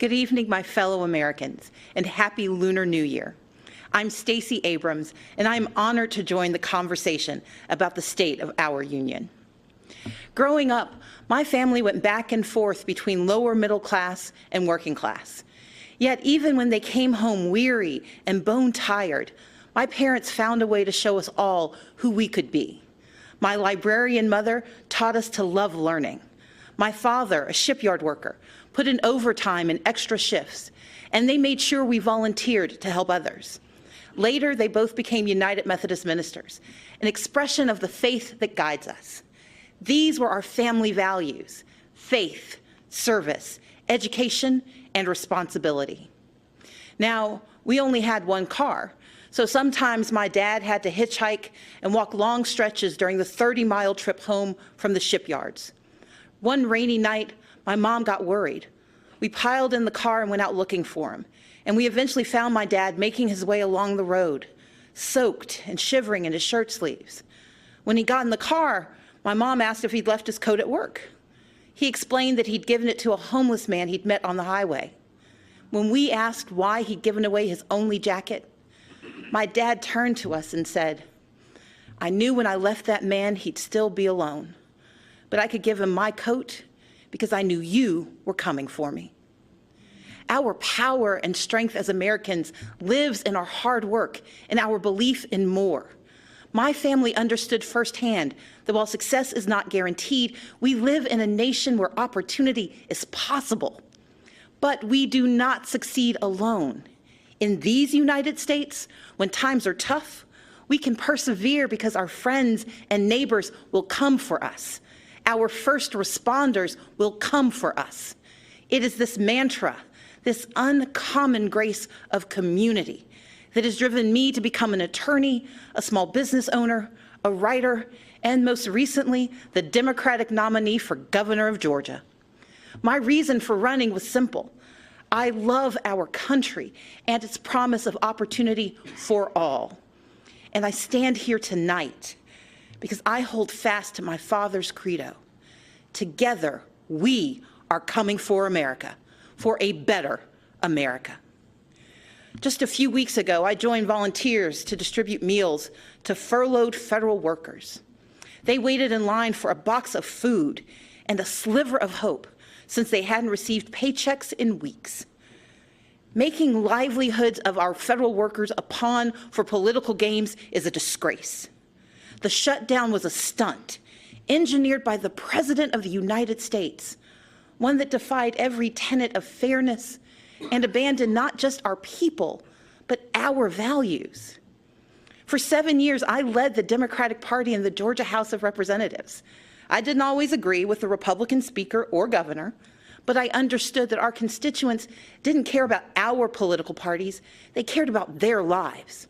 Good evening, my fellow Americans, and happy Lunar New Year. I'm Stacey Abrams, and I'm honored to join the conversation about the state of our union. Growing up, my family went back and forth between lower middle class and working class. Yet even when they came home weary and bone-tired, my parents found a way to show us all who we could be. My librarian mother taught us to love learning. My father, a shipyard worker, put in overtime and extra shifts, and they made sure we volunteered to help others. Later, they both became United Methodist ministers, an expression of the faith that guides us. These were our family values: faith, service, education, and responsibility. Now, we only had one car, so sometimes my dad had to hitchhike and walk long stretches during the 30-mile trip home from the shipyards. One rainy night, my mom got worried. We piled in the car and went out looking for him, and we eventually found my dad making his way along the road, soaked and shivering in his shirt sleeves. When he got in the car, my mom asked if he'd left his coat at work. He explained that he'd given it to a homeless man he'd met on the highway. When we asked why he'd given away his only jacket, my dad turned to us and said, "I knew when I left that man he'd still be alone, but I could give him my coat because I knew you were coming for me." Our power and strength as Americans lives in our hard work and our belief in more. My family understood firsthand that while success is not guaranteed, we live in a nation where opportunity is possible. But we do not succeed alone. In these United States, when times are tough, we can persevere because our friends and neighbors will come for us. Our first responders will come for us. It is this mantra, this uncommon grace of community, that has driven me to become an attorney, a small business owner, a writer, and most recently, the Democratic nominee for governor of Georgia. My reason for running was simple. I love our country and its promise of opportunity for all. And I stand here tonight because I hold fast to my father's credo. Together, we are coming for America, for a better America. Just a few weeks ago, I joined volunteers to distribute meals to furloughed federal workers. They waited in line for a box of food and a sliver of hope since they hadn't received paychecks in weeks. Making livelihoods of our federal workers a pawn for political games is a disgrace. The shutdown was a stunt, engineered by the President of the United States, one that defied every tenet of fairness and abandoned not just our people, but our values. For 7 years, I led the Democratic Party in the Georgia House of Representatives. I didn't always agree with the Republican speaker or governor, but I understood that our constituents didn't care about our political parties, they cared about their lives.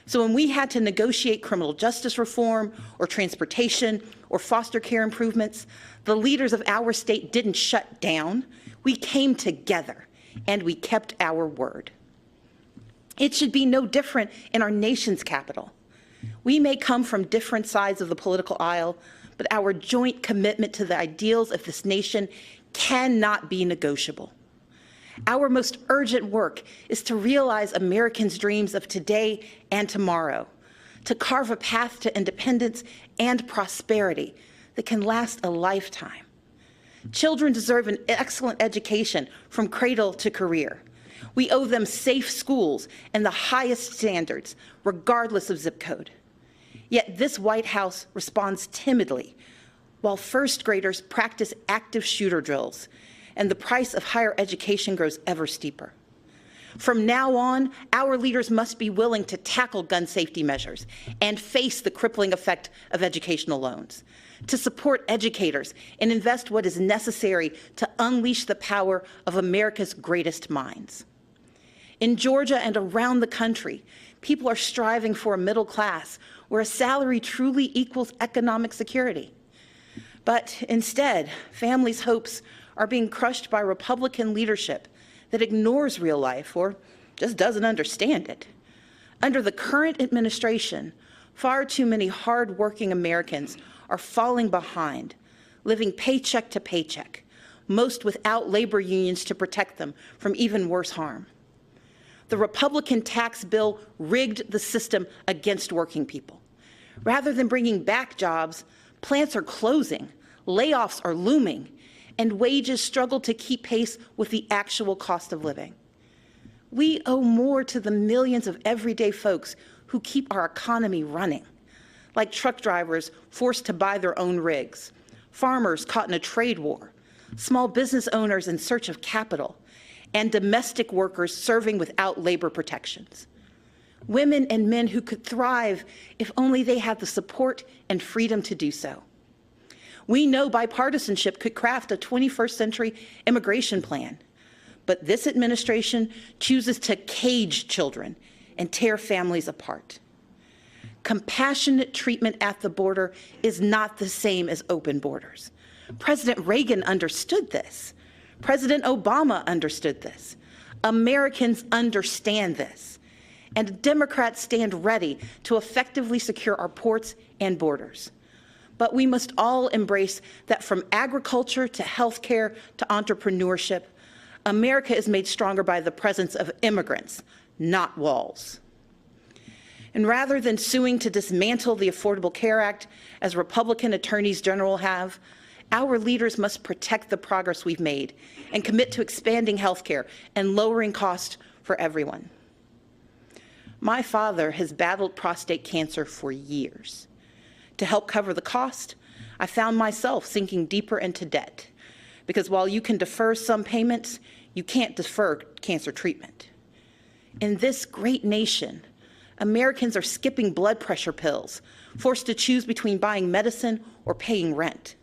So when we had to negotiate criminal justice reform or transportation or foster care improvements, the leaders of our state didn't shut down. We came together and we kept our word. It should be no different in our nation's capital. We may come from different sides of the political aisle, but our joint commitment to the ideals of this nation cannot be negotiable. Our most urgent work is to realize Americans' dreams of today and tomorrow, to carve a path to independence and prosperity that can last a lifetime. Children deserve an excellent education from cradle to career. We owe them safe schools and the highest standards, regardless of zip code. Yet this White House responds timidly, while first graders practice active shooter drills, and the price of higher education grows ever steeper. From now on, our leaders must be willing to tackle gun safety measures and face the crippling effect of educational loans, to support educators and invest what is necessary to unleash the power of America's greatest minds. In Georgia and around the country, people are striving for a middle class where a salary truly equals economic security. But instead, families' hopes are being crushed by Republican leadership that ignores real life or just doesn't understand it. Under the current administration, far too many hard-working Americans are falling behind, living paycheck to paycheck, most without labor unions to protect them from even worse harm. The Republican tax bill rigged the system against working people. Rather than bringing back jobs, plants are closing, layoffs are looming, and wages struggle to keep pace with the actual cost of living. We owe more to the millions of everyday folks who keep our economy running, like truck drivers forced to buy their own rigs, farmers caught in a trade war, small business owners in search of capital, and domestic workers serving without labor protections. Women and men who could thrive if only they had the support and freedom to do so. We know bipartisanship could craft a 21st century immigration plan, but this administration chooses to cage children and tear families apart. Compassionate treatment at the border is not the same as open borders. President Reagan understood this. President Obama understood this. Americans understand this. And Democrats stand ready to effectively secure our ports and borders. But we must all embrace that from agriculture to healthcare to entrepreneurship, America is made stronger by the presence of immigrants, not walls. And rather than suing to dismantle the Affordable Care Act, as Republican attorneys general have, our leaders must protect the progress we've made and commit to expanding health care and lowering costs for everyone. My father has battled prostate cancer for years. To help cover the cost, I found myself sinking deeper into debt, because while you can defer some payments, you can't defer cancer treatment. In this great nation, Americans are skipping blood pressure pills, forced to choose between buying medicine or paying rent.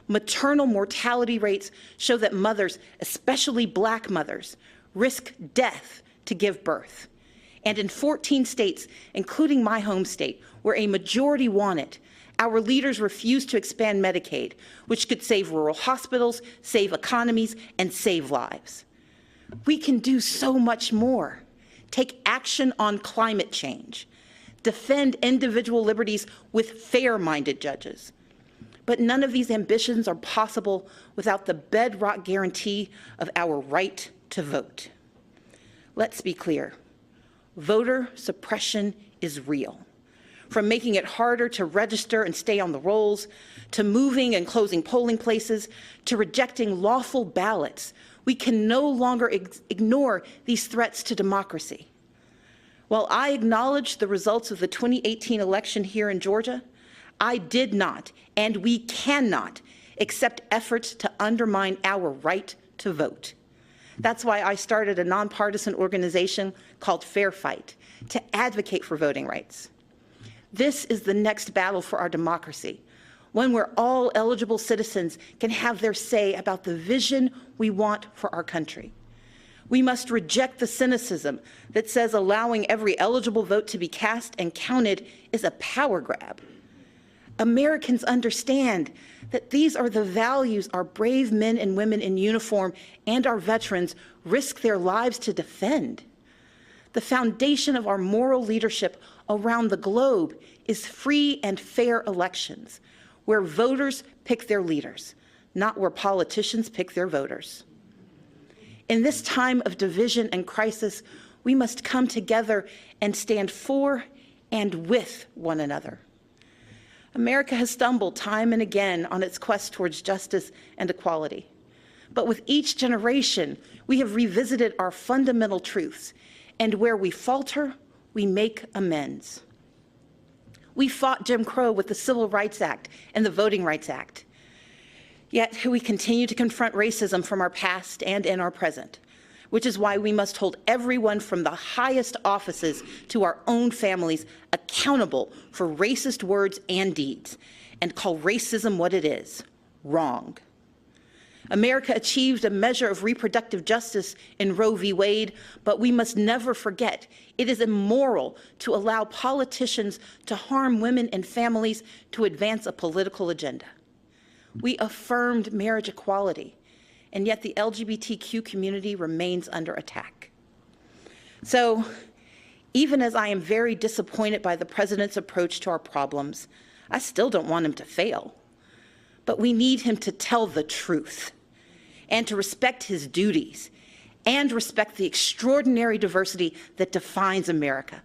Maternal mortality rates show that mothers, especially Black mothers, risk death to give birth. And in 14 states, including my home state, where a majority want it, our leaders refuse to expand Medicaid, which could save rural hospitals, save economies, and save lives. We can do so much more. Take action on climate change. Defend individual liberties with fair-minded judges. But none of these ambitions are possible without the bedrock guarantee of our right to vote. Let's be clear. Voter suppression is real. From making it harder to register and stay on the rolls, to moving and closing polling places, to rejecting lawful ballots, we can no longer ignore these threats to democracy. While I acknowledge the results of the 2018 election here in Georgia, I did not, and we cannot, accept efforts to undermine our right to vote. That's why I started a nonpartisan organization called Fair Fight to advocate for voting rights. This is the next battle for our democracy, one where all eligible citizens can have their say about the vision we want for our country. We must reject the cynicism that says allowing every eligible vote to be cast and counted is a power grab. Americans understand that these are the values our brave men and women in uniform and our veterans risk their lives to defend. The foundation of our moral leadership around the globe is free and fair elections, where voters pick their leaders, not where politicians pick their voters. In this time of division and crisis, we must come together and stand for and with one another. America has stumbled time and again on its quest towards justice and equality. But with each generation, we have revisited our fundamental truths, and where we falter, we make amends. We fought Jim Crow with the Civil Rights Act and the Voting Rights Act. Yet we continue to confront racism from our past and in our present, which is why we must hold everyone from the highest offices to our own families accountable for racist words and deeds, and call racism what it is: wrong. America achieved a measure of reproductive justice in Roe v. Wade, but we must never forget it is immoral to allow politicians to harm women and families to advance a political agenda. We affirmed marriage equality, and yet the LGBTQ community remains under attack. So, even as I am very disappointed by the president's approach to our problems, I still don't want him to fail. But we need him to tell the truth. and to respect his duties and respect the extraordinary diversity that defines America.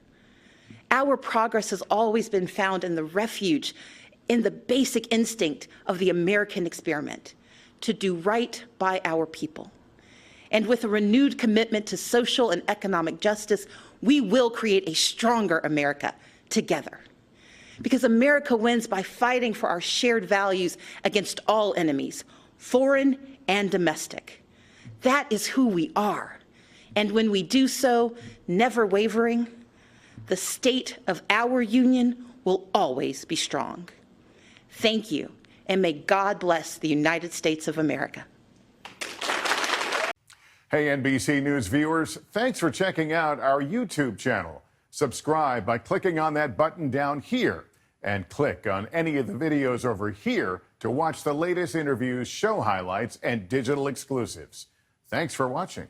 Our progress has always been found in the refuge, in the basic instinct of the American experiment, to do right by our people. And with a renewed commitment to social and economic justice, we will create a stronger America together. Because America wins by fighting for our shared values against all enemies, foreign and domestic. That is who we are. And when we do so, never wavering, the state of our union will always be strong. Thank you, and may God bless the United States of America. Hey, NBC News viewers, thanks for checking out our YouTube channel. Subscribe by clicking on that button down here and click on any of the videos over here to watch the latest interviews, show highlights, and digital exclusives. Thanks for watching.